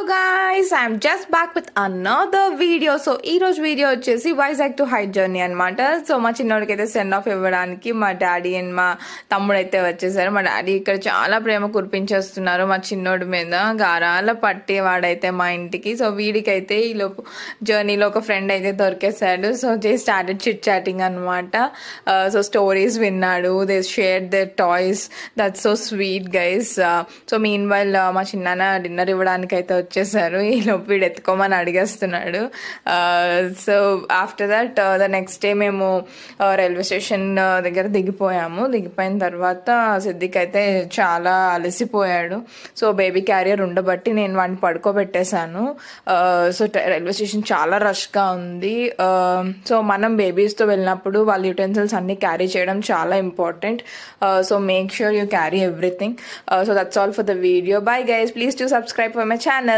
guys, I'm just back with another video. So ఈ రోజు video వచ్చేసి వైజాగ్ టు హైట్ జర్నీ అనమాట. సో మా చిన్నోడికి అయితే సెండ్ ఆఫ్ ఇవ్వడానికి మా డాడీ అండ్ మా తమ్ముడు అయితే వచ్చేసారు. మా డాడీ ఇక్కడ చాలా ప్రేమ కురిపించేస్తున్నారు మా చిన్నోడి మీద, గారాల పట్టేవాడైతే మా ఇంటికి. సో వీడికైతే ఈలోపు జర్నీలో ఒక ఫ్రెండ్ అయితే దొరికేశాడు. So they started chit chatting అనమాట. సో స్టోరీస్ విన్నాడు, they share their toys. That's so sweet guys. So meanwhile మా చిన్నాన్న డిన్నర్ ఇవ్వడానికి అయితే వచ్చేసారు. ఈ లోపు వీడు ఎత్తుకోమని అడిగేస్తున్నాడు. So after that the next day మేము రైల్వే స్టేషన్ దగ్గర దిగిపోయిన తర్వాత సిద్దిక్ అయితే చాలా అలసిపోయాడు. సో బేబీ క్యారియర్ ఉండబట్టి నేను వాడిని పడుకోబెట్టేశాను. సో రైల్వే స్టేషన్ చాలా రష్గా ఉంది. సో మనం బేబీస్తో వెళ్ళినప్పుడు వాళ్ళ యూటెన్సిల్స్ అన్నీ క్యారీ చేయడం చాలా important. So make sure you carry everything. So that's all for the video. Bye guys, please do subscribe for my channel.